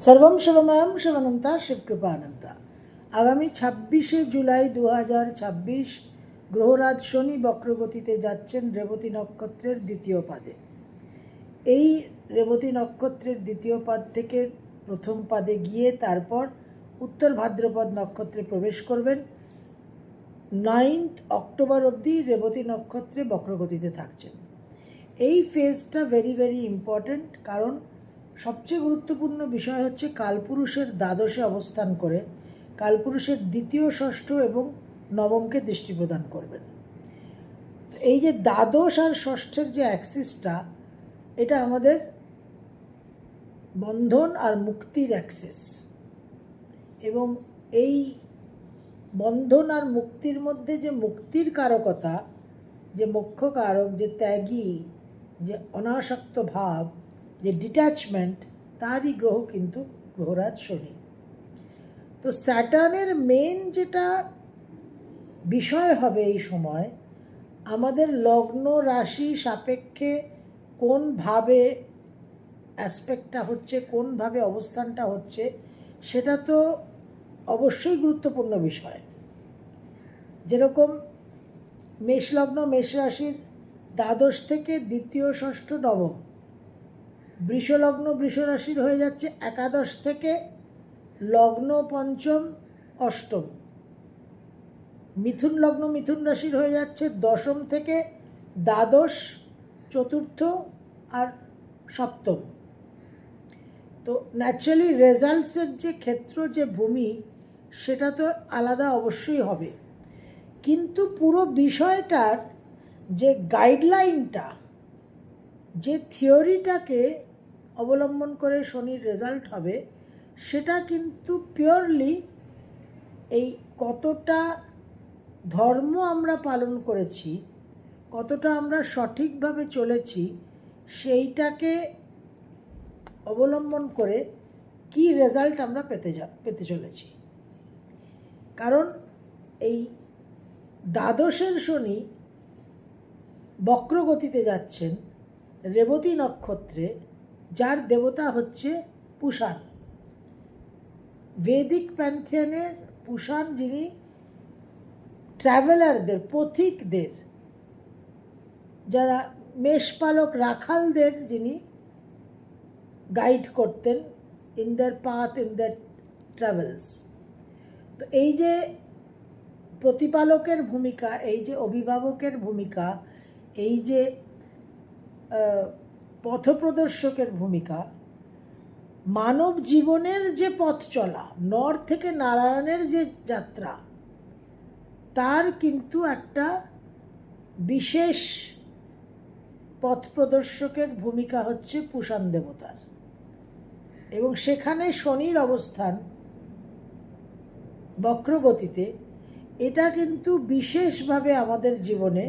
सर्वम शिवमयम शिवानंता शिवकृपानंता। আগামী 26শে জুলাই 2026 গ্রহরাজ শনি বক্রগতিতে যাচ্ছেন রেবতী নক্ষত্রের দ্বিতীয় পাদে। এই রেবতী নক্ষত্রের দ্বিতীয় পাদ থেকে প্রথম পাদে গিয়ে তারপর উত্তর ভাদ্রপদ নক্ষত্রে প্রবেশ করবেন। 9 অক্টোবর অবধি রেবতী নক্ষত্রে বক্রগতিতে থাকছেন। এই ফেজটা ভেরি ইম্পর্ট্যান্ট, কারণ সবচেয়ে গুরুত্বপূর্ণ বিষয় হচ্ছে কালপুরুষের দ্বাদশে অবস্থান করে কালপুরুষের দ্বিতীয়, ষষ্ঠ এবং নবমকে দৃষ্টি প্রদান করবেন। এই যে দ্বাদশ আর ষষ্ঠের যে অ্যাক্সিসটা, এটা আমাদের বন্ধন আর মুক্তির অ্যাক্সিস, এবং এই বন্ধন আর মুক্তির মধ্যে যে মুক্তির কারকতা, যে মুখ্য কারক, যে ত্যাগী, যে অনাসক্ত ভাব, যে ডিট্যাচমেন্ট, তারই গ্রহ কিন্তু গ্রহরাজ শনি। তো স্যাটার্নের মেন যেটা বিষয় হবে এই সময়, আমাদের লগ্ন রাশি সাপেক্ষে কোনভাবে অ্যাসপেক্টটা হচ্ছে, কোনভাবে অবস্থানটা হচ্ছে, সেটা তো অবশ্যই গুরুত্বপূর্ণ বিষয়। যেরকম মেষলগ্ন মেষ রাশির দ্বাদশ থেকে দ্বিতীয়, ষষ্ঠ, নবম, বৃষলগ্ন বৃষ রাশির হয়ে যাচ্ছে একাদশ থেকে লগ্ন পঞ্চম, অষ্টম, মিথুন লগ্ন মিথুন রাশির হয়ে যাচ্ছে দশম থেকে দ্বাদশ, চতুর্থ আর সপ্তম। তো ন্যাচারালি রেজাল্টসের যে ক্ষেত্র, যে ভূমি, সেটা তো আলাদা অবশ্যই হবে, কিন্তু পুরো বিষয়টার যে গাইডলাইনটা, যে থিওরিটাকে অবলম্বন করে শনির রেজাল্ট হবে, সেটা কিন্তু পিওরলি এই কতটা ধর্ম আমরা পালন করেছি, কতটা আমরা সঠিকভাবে চলেছি, সেইটাকে অবলম্বন করে কি রেজাল্ট আমরা পেতে চলেছি। কারণ এই দ্বাদশের শনি বক্রগতিতে যাচ্ছেন রেবতী নক্ষত্রে, যার দেবতা হচ্ছে পুষাণ। বৈদিক প্যান্থিয়নের পুষাণ, যিনি ট্রাভেলারদের, পথিকদের, যারা মেষপালক রাখালদের যিনি গাইড করতেন in their path, in their travels. তো এই যে প্রতিপালকের ভূমিকা, এই যে অভিভাবকের ভূমিকা, এই যে পথপ্রদর্শকের ভূমিকা, মানব জীবনের যে পথ চলা, নর থেকে নারায়ণের যে যাত্রা, তার কিন্তু একটা বিশেষ পথ প্রদর্শকের ভূমিকা হচ্ছে পুষাণ দেবতার। এবং সেখানে শনির অবস্থান বক্রগতিতে, এটা কিন্তু বিশেষভাবে আমাদের জীবনে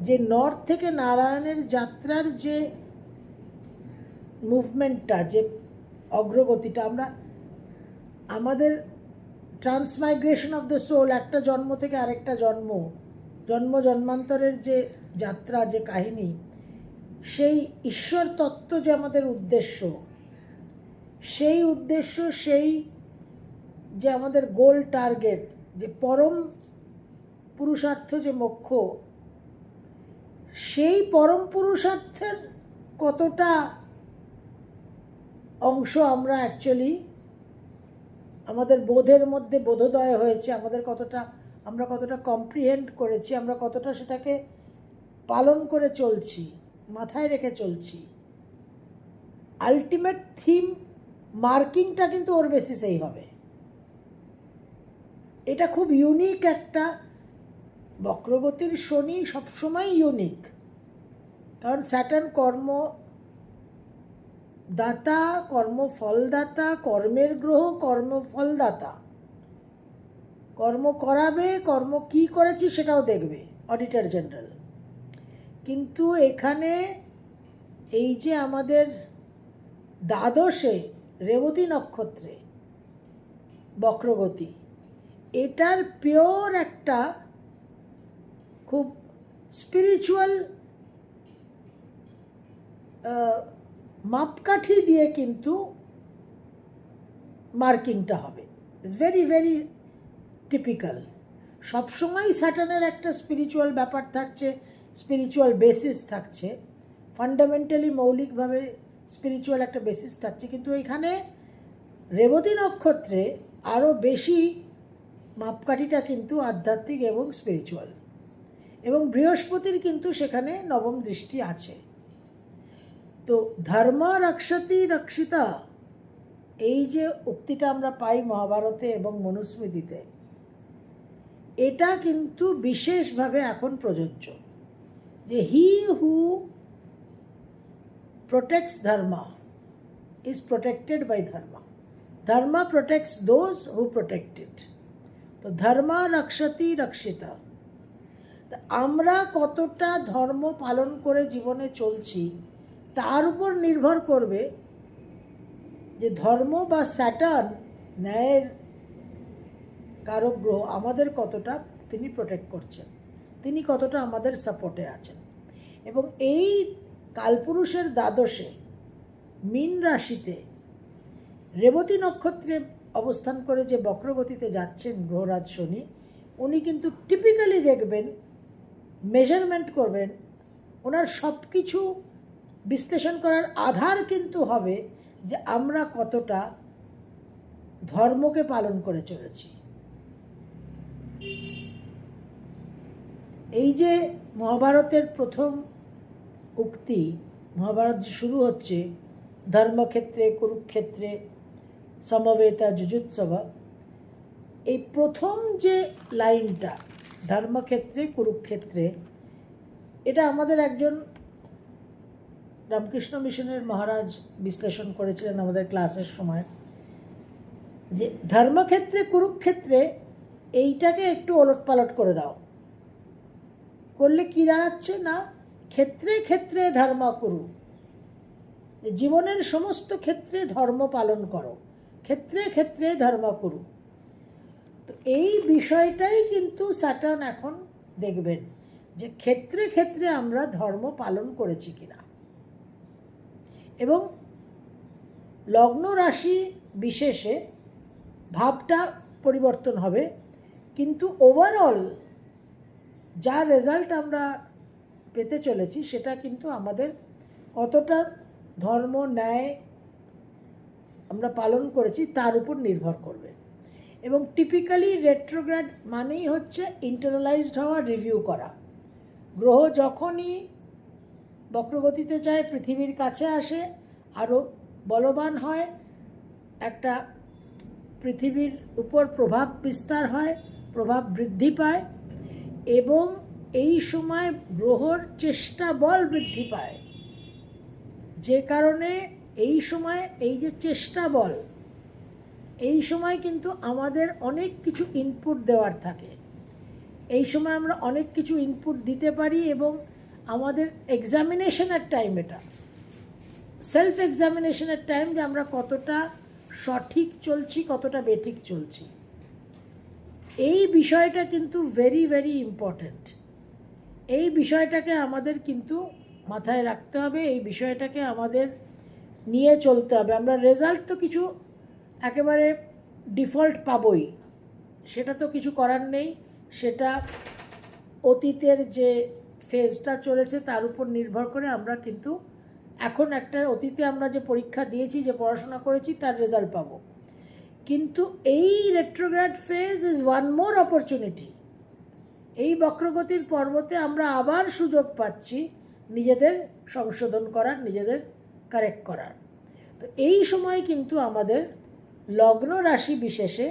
যে নর্থ থেকে নারায়ণের যাত্রার যে মুভমেন্টটা, যে অগ্রগতিটা, আমরা আমাদের ট্রান্সমাইগ্রেশন অফ দ্য সোল, একটা জন্ম থেকে আরেকটা জন্ম, জন্মান্তরের যে যাত্রা, যে কাহিনী, সেই ঈশ্বর তত্ত্ব যে আমাদের উদ্দেশ্য, সেই উদ্দেশ্য, সেই যে আমাদের গোল, টার্গেট, যে পরম পুরুষার্থ, যে মোক্ষ, সেই পরম পুরুষার্থের কতটা অংশ আমরা অ্যাকচুয়ালি আমাদের বোধের মধ্যে বোধোদয় হয়েছে, আমরা কতটা কম্প্রিহেন্ড করেছি, আমরা কতটা সেটাকে পালন করে চলছি, মাথায় রেখে চলছি, আলটিমেট থিম মার্কিংটা কিন্তু ওর বেসিসেই হবে। এটা খুব ইউনিক একটা, বক্রগতির শনি সবসময় ইউনিক, কারণ স্যাটার্ন কর্মদাতা, কর্মফলদাতা, কর্মের গ্রহ, কর্মফলদাতা, কর্ম করাবে, কর্ম কি করেছি সেটাও দেখবে, অডিটর জেনারেল। কিন্তু এখানে এই যে আমাদের দ্বাদশে রেবতী নক্ষত্রে বক্রগতি, এটার পিওর একটা খুব স্পিরিচুয়াল মাপকাঠি দিয়ে কিন্তু মার্কিংটা হবে। It's very very typical. সবসময় স্যাটার্নের একটা স্পিরিচুয়াল ব্যাপার থাকছে, স্পিরিচুয়াল বেসিস থাকছে, ফান্ডামেন্টালি মৌলিকভাবে স্পিরিচুয়াল একটা বেসিস থাকছে, কিন্তু এখানে রেবতী নক্ষত্রে আরও বেশি মাপকাঠিটা কিন্তু আধ্যাত্মিক এবং স্পিরিচুয়াল, এবং বৃহস্পতির কিন্তু সেখানে নবম দৃষ্টি আছে। তো ধর্ম রক্ষতি রক্ষিতা, এই যে উক্তিটা আমরা পাই মহাভারতে এবং মনুস্মৃতিতে, এটা কিন্তু বিশেষভাবে এখন প্রযোজ্য, যে he who protects dharma is protected by dharma, dharma protects those who protected. তো ধর্মা রক্ষতি রক্ষিতা, আমরা কতটা ধর্ম পালন করে জীবনে চলছি তার উপর নির্ভর করবে যে ধর্ম বা স্যাটার্ন, ন্যায়ের কারক গ্রহ, আমাদের কতটা তিনি প্রোটেক্ট করছেন, তিনি কতটা আমাদের সাপোর্টে আছেন। এবং এই কালপুরুষের দ্বাদশে মীন রাশিতে রেবতী নক্ষত্রে অবস্থান করে যে বক্রগতিতে যাচ্ছেন গ্রহরাজ শনি, উনি কিন্তু টিপিক্যালি দেখবেন, মেজারমেন্ট করবেন, ওনার সব কিছু বিশ্লেষণ করার আধার কিন্তু হবে যে আমরা কতটা ধর্মকে পালন করে চলেছি। এই যে মহাভারতের প্রথম উক্তি, মহাভারত শুরু হচ্ছে ধর্মক্ষেত্রে কুরুক্ষেত্রে সমবেতা যুজুৎসবা, এই প্রথম যে লাইনটা ধর্মক্ষেত্রে কুরুক্ষেত্রে, এটা আমাদের একজন রামকৃষ্ণ মিশনের মহারাজ বিশ্লেষণ করেছিলেন আমাদের ক্লাসের সময়, যে ধর্মক্ষেত্রে কুরুক্ষেত্রে এইটাকে একটু ওলটপালট করে দাও, করলে কি দাঁড়াচ্ছে না, ক্ষেত্রে ক্ষেত্রে ধর্ম কুরু, জীবনের সমস্ত ক্ষেত্রে ধর্ম পালন করো, ক্ষেত্রে ক্ষেত্রে ধর্ম কুরু। তো এই বিষয়টাই কিন্তু স্যাটার্ন এখন দেখবেন, যে ক্ষেত্রে ক্ষেত্রে আমরা ধর্ম পালন করেছি কিনা। এবং লগ্ন রাশি বিশেষে ভাবটা পরিবর্তন হবে, কিন্তু ওভারঅল যা রেজাল্ট আমরা পেতে চলেছি সেটা কিন্তু আমাদের কতটা ধর্ম ন্যায় আমরা পালন করেছি তার উপর নির্ভর করবে। এবং টিপিক্যালি রেট্রোগ্রেড মানেই হচ্ছে ইন্টারনালাইজড হওয়া, রিভিউ করা। গ্রহ যখনই বক্রগতিতে যায়, পৃথিবীর কাছে আসে, আরও বলবান হয়, একটা পৃথিবীর উপর প্রভাব বিস্তার হয়, প্রভাব বৃদ্ধি পায়, এবং এই সময় গ্রহর চেষ্টা বল বৃদ্ধি পায়, যে কারণে এই সময় এই যে চেষ্টা বল, এই সময় কিন্তু আমাদের অনেক কিছু ইনপুট দেওয়ার থাকে, এই সময় আমরা অনেক কিছু ইনপুট দিতে পারি, এবং আমাদের এক্সামিনেশনের টাইম, এটা সেলফ এক্সামিনেশনের টাইম, যে আমরা কতটা সঠিক চলছি, কতটা বেঠিক চলছি। এই বিষয়টা কিন্তু ভেরি ভেরি ইম্পর্ট্যান্ট। এই বিষয়টাকে আমাদের কিন্তু মাথায় রাখতে হবে, এই বিষয়টাকে আমাদের নিয়ে চলতে হবে। আমরা রেজাল্ট তো কিছু একেবারে ডিফল্ট পাবই, সেটা তো কিছু করার নেই, সেটা অতীতের যে ফেজটা চলেছে তার উপর নির্ভর করে আমরা কিন্তু এখন একটা অতীতে আমরা যে পরীক্ষা দিয়েছি, যে পড়াশোনা করেছি, তার রেজাল্ট পাবো। কিন্তু এই retrograde phase is one more opportunity. এই বক্রগতির পর্বতে আমরা আবার সুযোগ পাচ্ছি নিজেদের সংশোধন করার, নিজেদের কারেক্ট করার। তো এই সময় কিন্তু আমাদের লগ্ন রাশি বিশেষে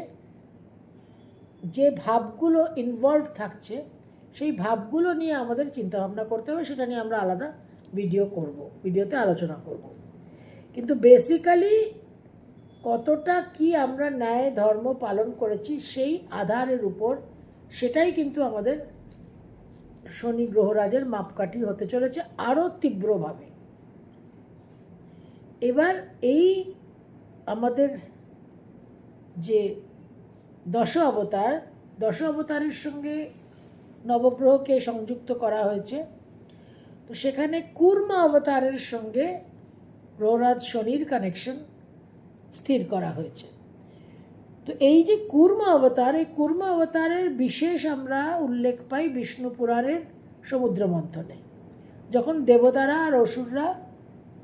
যে ভাবগুলো ইনভলভ থাকছে, সেই ভাবগুলো নিয়ে আমাদের চিন্তাভাবনা করতে হবে, সেটা নিয়ে আমরা আলাদা ভিডিওতে আলোচনা করব। কিন্তু বেসিক্যালি কতটা কি আমরা ন্যায় ধর্ম পালন করেছি সেই আধারের উপর, সেটাই কিন্তু আমাদের শনি গ্রহরাজের মাপকাঠি হতে চলেছে আরও তীব্রভাবে। এবার এই আমাদের যে দশ অবতারের সঙ্গে নবগ্রহকে সংযুক্ত করা হয়েছে, তো সেখানে কুর্মা অবতারের সঙ্গে গ্রহরাজ শনির কানেকশন স্থির করা হয়েছে। তো এই যে কুর্ম অবতার, এই কুর্ম অবতারের বিশেষ আমরা উল্লেখ পাই বিষ্ণু পুরাণের সমুদ্র মন্থনে, যখন দেবতারা আর অসুররা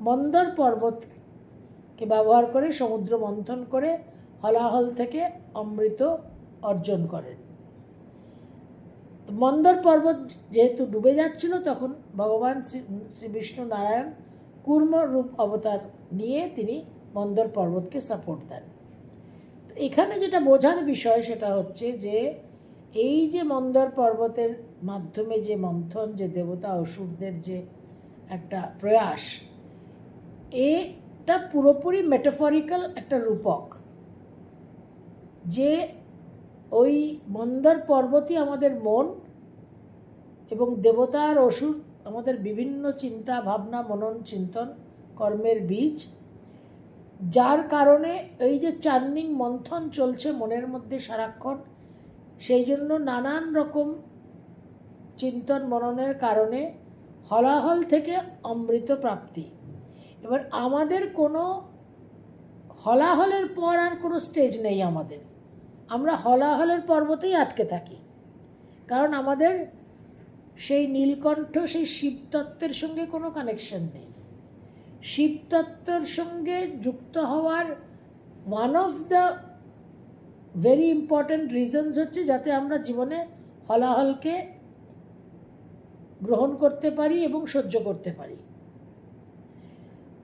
মন্দর পর্বতকে ব্যবহার করে সমুদ্র মন্থন করে হলাহল থেকে অমৃত অর্জন করেন। মন্দর পর্বত যেহেতু ডুবে যাচ্ছিল, তখন ভগবান শ্রী বিষ্ণু নারায়ণ কুর্ম রূপ অবতার নিয়ে তিনি মন্দর পর্বতকে সাপোর্ট দেন। তো এখানে যেটা বোঝার বিষয় সেটা হচ্ছে যে এই যে মন্দর পর্বতের মাধ্যমে যে মন্থন, যে দেবতা অসুরদের যে একটা প্রয়াস, এটা পুরোপুরি মেটাফরিক্যাল একটা রূপক, যে ওই মন্দর পর্বতই আমাদের মন এবং দেবতা আর অসুর আমাদের বিভিন্ন চিন্তা ভাবনা, মনন চিন্তন কর্মের বীজ, যার কারণে এই যে চার্নিং মন্থন চলছে মনের মধ্যে সারাক্ষণ, সেই জন্য নানান রকম চিন্তন মননের কারণে হলাহল থেকে অমৃত প্রাপ্তি। এবার আমাদের কোনো হলাহলের পর আর কোনো স্টেজ নেই আমাদের, আমরা হলাহলের পর্বতেই আটকে থাকি, কারণ আমাদের সেই নীলকণ্ঠ, সেই শিবতত্ত্বের সঙ্গে কোনো কানেকশন নেই। শিবতত্ত্বের সঙ্গে যুক্ত হওয়ার one of the very important reasons হচ্ছে যাতে আমরা জীবনে হলাহলকে গ্রহণ করতে পারি এবং সহ্য করতে পারি।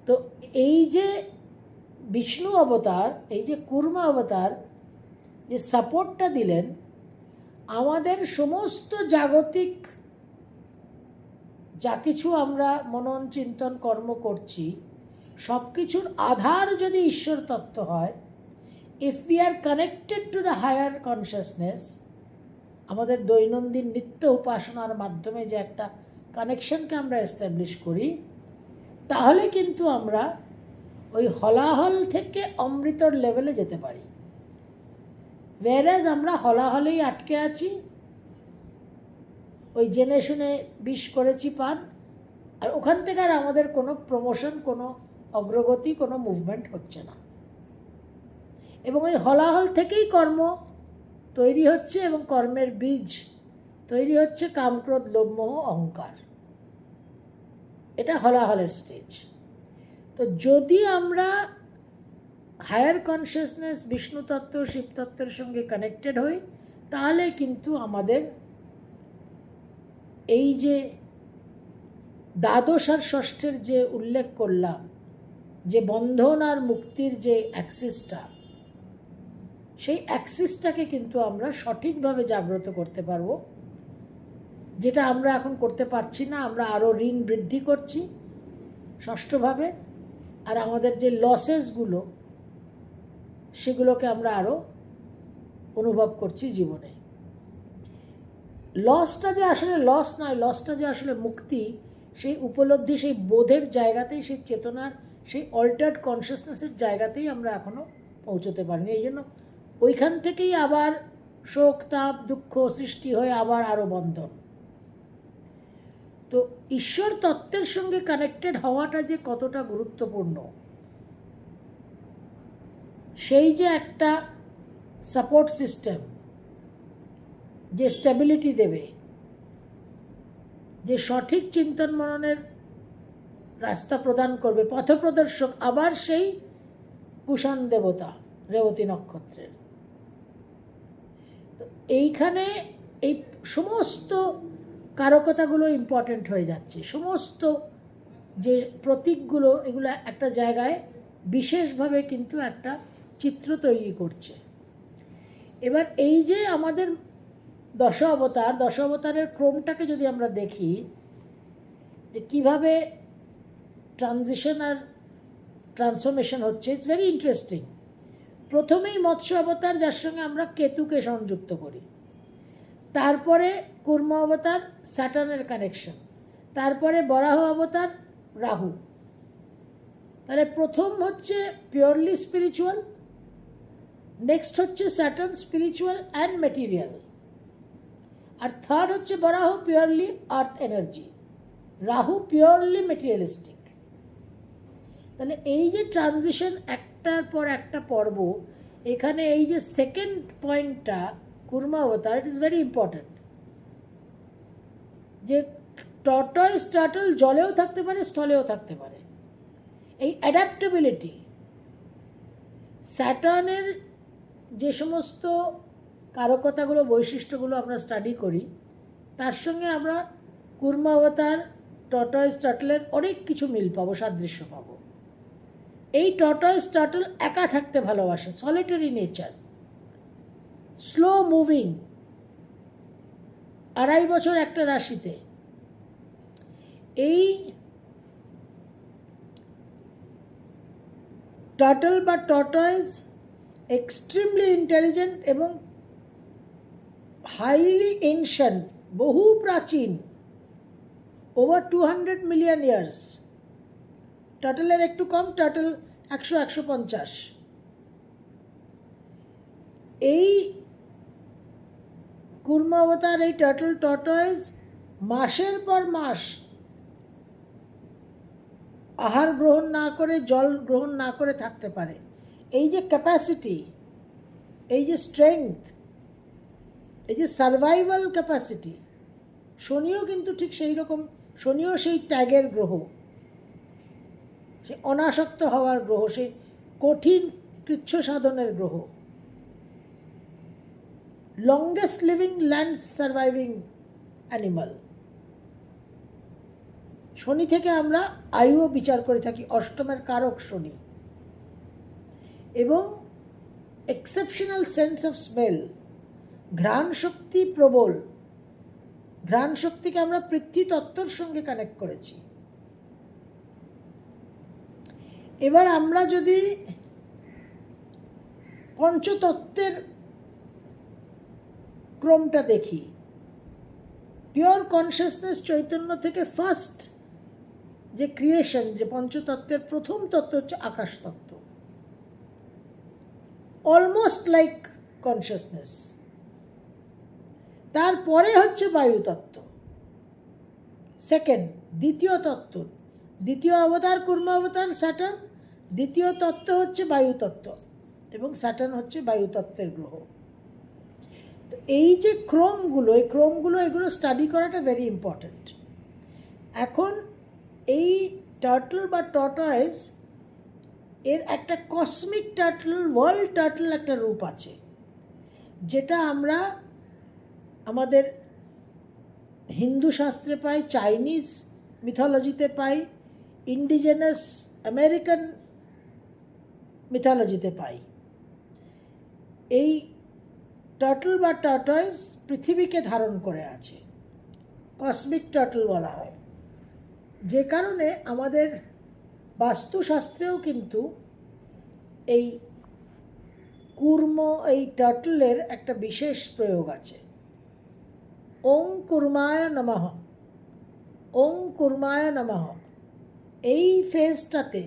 তো এই যে বিষ্ণু অবতার, এই যে কুর্ম অবতার যে সাপোর্টটা দিলেন, আমাদের সমস্ত জাগতিক যা কিছু আমরা মনন চিন্তন কর্ম করছি, সব কিছুর আধার যদি ঈশ্বর তত্ত্ব হয়, if we are connected to the higher consciousness, আমাদের দৈনন্দিন নিত্য উপাসনার মাধ্যমে যে একটা কানেকশনকে আমরা এস্টাবলিশ করি, তাহলে কিন্তু আমরা ওই হলাহল থেকে অমৃতর লেভেলে যেতে পারি। ওয়ারাজ আমরা হলাহলেই আটকে আছি, ওই জেনে শুনে বিষ করেছি পান, আর ওখান থেকে আর আমাদের কোনো প্রমোশন, কোনো অগ্রগতি, কোনো মুভমেন্ট হচ্ছে না। এবং ওই হলাহল থেকেই কর্ম তৈরি হচ্ছে এবং কর্মের বীজ তৈরি হচ্ছে কামক্রোধ লোভমোহ অহংকার। এটা হলাহলের স্টেজ। তো যদি আমরা হায়ার কনসিয়াসনেস, বিষ্ণু তত্ত্ব, শিব তত্ত্বের সঙ্গে কানেক্টেড হই, তাহলে কিন্তু আমাদের এই যে দ্বাদশ আর ষষ্ঠের যে উল্লেখ করলাম, যে বন্ধন আর মুক্তির যে অ্যাক্সিসটা, সেই অ্যাক্সিসটাকে কিন্তু আমরা সঠিকভাবে জাগ্রত করতে পারবো, যেটা আমরা এখন করতে পারছি না। আমরা আরও ঋণ বৃদ্ধি করছি ষষ্ঠভাবে, আর আমাদের যে লসেসগুলো সেগুলোকে আমরা আরও অনুভব করছি জীবনে। লসটা যে আসলে লস নয়, লসটা যে আসলে মুক্তি, সেই উপলব্ধি, সেই বোধের জায়গাতেই, সেই চেতনার, সেই অল্টার্ড কনসিয়াসনেসের জায়গাতেই আমরা এখনও পৌঁছতে পারিনি। এই জন্য ওইখান থেকেই আবার শোক, তাপ, দুঃখ সৃষ্টি হয়ে আবার আরও বন্ধন। তো ঈশ্বর তত্ত্বের সঙ্গে কানেক্টেড হওয়াটা যে কতটা গুরুত্বপূর্ণ, সেই যে একটা সাপোর্ট সিস্টেম যে স্টেবিলিটি দেবে, যে সঠিক চিন্তন মননের রাস্তা প্রদান করবে, পথপ্রদর্শক, আবার সেই পুষাণ দেবতা রেবতী নক্ষত্রের। তো এইখানে এই সমস্ত কারকতাগুলো ইম্পর্ট্যান্ট হয়ে যাচ্ছে, সমস্ত যে প্রতীকগুলো, এগুলো একটা জায়গায় বিশেষভাবে কিন্তু একটা চিত্র তৈরি করছে। এবার এই যে আমাদের দশ অবতারের ক্রমটাকে যদি আমরা দেখি, যে কীভাবে ট্রানজিশন আর ট্রান্সফরমেশন হচ্ছে, ইটস ভেরি ইন্টারেস্টিং। প্রথমেই মৎস্য অবতার, যার সঙ্গে আমরা কেতুকে সংযুক্ত করি, তারপরে কুর্ম অবতার, স্যাটার্নের কানেকশন, তারপরে বরাহ অবতার, রাহু। তাহলে প্রথম হচ্ছে পিওরলি স্পিরিচুয়াল, নেক্সট হচ্ছে স্যাটার্ন স্পিরিচুয়াল অ্যান্ড মেটেরিয়াল, আর থার্ড হচ্ছে Varaha purely earth energy, Rahu purely materialistic. তাহলে এই যে ট্রানজিশন, একটার পর একটা পর্ব, এখানে এই যে সেকেন্ড পয়েন্টটা কুর্মাবতার, ইট ইজ ভেরি ইম্পর্ট্যান্ট, যে টর্টয়েস টার্টল জলেও থাকতে পারে, স্থলেও থাকতে পারে। এই অ্যাডাপ্টেবিলিটি স্যাটার্নের যে সমস্ত কারকতাগুলো, বৈশিষ্ট্যগুলো আমরা স্টাডি করি, তার সঙ্গে আমরা কুর্মাবতার টর্টয়েস টার্টলের অনেক কিছু মিল পাবো, সাদৃশ্য পাবো। এই টর্টয়েস টার্টল একা থাকতে ভালোবাসে, সলিটারি নেচার, স্লো মুভিং, 2.5 বছর একটা রাশিতে। এই টার্টল বা টর্টয়েস এক্সট্রিমলি ইন্টেলিজেন্ট এবং হাইলি এনশিয়েন্ট, বহু প্রাচীন, ওভার 200 মিলিয়ন ইয়ার্স। টার্টলের একটু কম, টার্টল 100-150। এই কুর্মাবতার এই টার্টল টর্টয়েস মাসের পর মাস আহার গ্রহণ না করে, জল গ্রহণ না করে থাকতে পারে। এই যে ক্যাপাসিটি, এই যে স্ট্রেংথ, এই যে সার্ভাইভাল ক্যাপাসিটি, শনিও কিন্তু ঠিক সেই রকম। শনিও সেই ত্যাগের গ্রহ, সে অনাসক্ত হওয়ার গ্রহ, সেই কঠিন কৃচ্ছ সাধনের গ্রহ, longest living land surviving animal. Shani থেকে আমরা আয়ুও বিচার করে থাকি, অষ্টমের কারক শনি। এবং এক্সেপশনাল সেন্স অফ স্মেল, ঘ্রাণ শক্তি প্রবল। ঘ্রাণ শক্তিকে আমরা পৃথ্বীতত্ত্বর সঙ্গে কানেক্ট করেছি। এবার আমরা যদি পঞ্চতত্ত্বের ক্রমটা দেখি, পিওর কনসিয়াসনেস চৈতন্য থেকে ফার্স্ট যে ক্রিয়েশন, যে পঞ্চতত্ত্বের প্রথম তত্ত্ব হচ্ছে আকাশ তত্ত্ব, অলমোস্ট লাইক কনসিয়াসনেস। তারপরে হচ্ছে বায়ুতত্ত্ব, সেকেন্ড, দ্বিতীয় তত্ত্ব, দ্বিতীয় অবতার কুর্মাবতার স্যাটার্ন, দ্বিতীয় তত্ত্ব হচ্ছে বায়ুতত্ত্ব, এবং স্যাটার্ন হচ্ছে বায়ুতত্ত্বের গ্রহ। তো এই যে ক্রমগুলো, এই ক্রমগুলো, এগুলো স্টাডি করাটা ভেরি ইম্পর্ট্যান্ট। এখন এই টার্টল বা টর্টয়েস এর একটা কসমিক টার্টল, ওয়ার্ল্ড টার্টল একটা রূপ আছে, যেটা আমরা আমাদের হিন্দু শাস্ত্রে পাই, চাইনিজ মিথোলজিতে পাই, ইন্ডিজেনাস আমেরিকান মিথোলজিতে পাই। এই টার্টল বা টার্টয়েস পৃথিবীকে ধারণ করে আছে, কসমিক টার্টল বলা হয়। যে কারণে আমাদের বাস্তুশাস্ত্রেও কিন্তু এই এই টার্টলের একটা বিশেষ প্রয়োগ আছে। ওং কুর্মায় নমঃ, ওং কুর্মায় নমঃ। এই ফেজটাতে,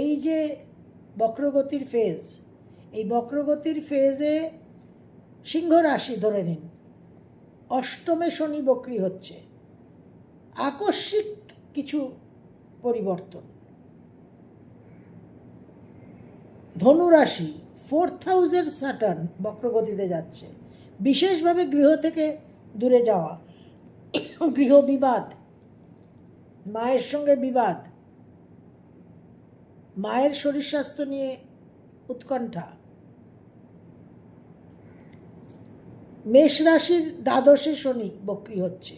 এই যে বক্রগতির ফেজ, এই বক্রগতির ফেজে সিংহ রাশি ধরে নিন, অষ্টমে শনি বক্রী হচ্ছে, আকস্মিক কিছু পরিবর্তন। ধনু রাশি, 4th হাউসের স্যাটার্ন বক্রগতিতে যাচ্ছে, বিশেষভাবে গৃহ থেকে দূরে যাওয়া, গৃহ বিবাদ, মায়ের সঙ্গে বিবাদ, মায়ের শরীর স্বাস্থ্য নিয়ে উৎকণ্ঠা। মেষ রাশির দ্বাদশে শনি বক্রী হচ্ছে,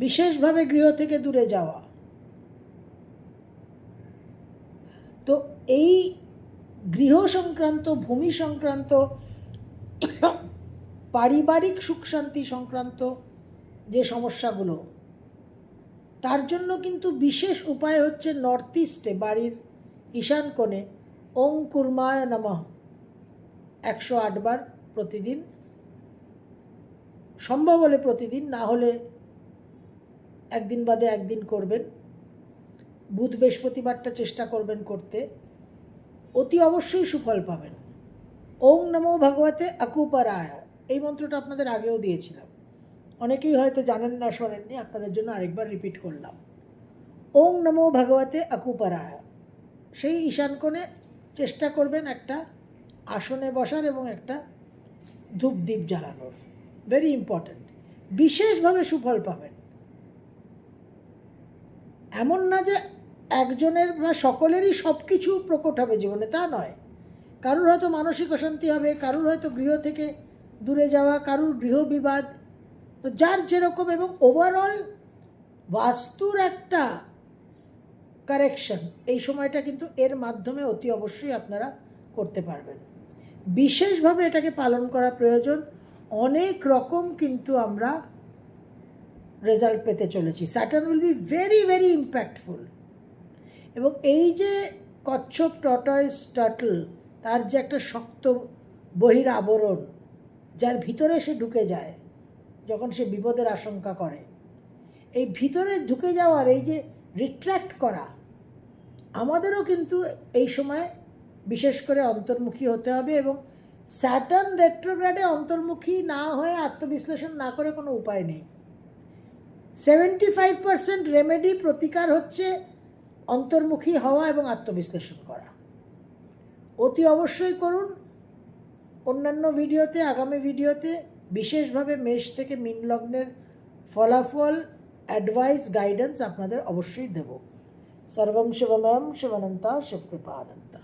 বিশেষভাবে গৃহ থেকে দূরে যাওয়া। তো এই গৃহ সংক্রান্ত, ভূমি সংক্রান্ত, পারিবারিক সুখ শান্তি সংক্রান্ত যে সমস্যাগুলো, তার জন্য কিন্তু বিশেষ উপায় হচ্ছে নর্থ ইস্টে, বাড়ির ঈশান কোণে ওং কুর্মায় নমঃ 108 বার প্রতিদিন, সম্ভব হলে প্রতিদিন, না হলে একদিন বাদে একদিন করবেন। বুধ বৃহস্পতিবারটা চেষ্টা করবেন করতে, অতি অবশ্যই সুফল পাবেন। ওং নমো ভগবতে আকুপারায়, এই মন্ত্রটা আপনাদের আগেও দিয়েছিলাম, অনেকেই হয়তো জানেন না, শোনেননি, আপনাদের জন্য আরেকবার রিপিট করলাম। ওং নমো ভগবতে আকুপারায়, সেই ঈশান কোণে চেষ্টা করবেন একটা আসনে বসার এবং একটা ধূপদীপ জ্বালানোর, ভেরি ইম্পর্ট্যান্ট। বিশেষভাবে সুফল পাবেন। এমন না যে একজনের বা সকলেরই সব কিছু প্রকট হবে জীবনে, তা নয়। কারুর হয়তো মানসিক অশান্তি হবে, কারুর হয়তো গৃহ থেকে দূরে যাওয়া, কারুর গৃহ বিবাদ, তো যার যেরকম, এবং ওভারঅল বাস্তুর একটা কারেকশন এই সময়টা কিন্তু এর মাধ্যমে অতি অবশ্যই আপনারা করতে পারবেন। বিশেষভাবে এটাকে পালন করা প্রয়োজন। অনেক রকম কিন্তু আমরা রেজাল্ট পেতে চলেছি। Saturn will be very very impactful. এবং এই যে কচ্ছপ, টর্টয়েস, টার্টল, তার যে একটা শক্ত বহির আবরণ, যার ভিতরে সে ঢুকে যায় যখন সে বিপদের আশঙ্কা করে, এই ভিতরে ঢুকে যাওয়ার এই যে রিট্র্যাক্ট করা, আমাদেরও কিন্তু এই সময় বিশেষ করে অন্তর্মুখী হতে হবে। এবং স্যাটার্ন রেট্রোগ্রেডে অন্তর্মুখী না হয়ে আত্মবিশ্লেষণ না করে কোনো উপায় নেই। 75% রেমেডি, প্রতিকার হচ্ছে অন্তর্মুখী হওয়া এবং আত্মবিশ্লেষণ করা। অতি অবশ্যই করুন। অন্যান্য ভিডিওতে, আগামী ভিডিওতে বিশেষভাবে মেষ থেকে মীন লগ্নের ফলাফল, অ্যাডভাইস, গাইডেন্স আপনাদের অবশ্যই দেব। সর্বম শিবময়ম শিবানন্তা শিবকৃপানন্তা।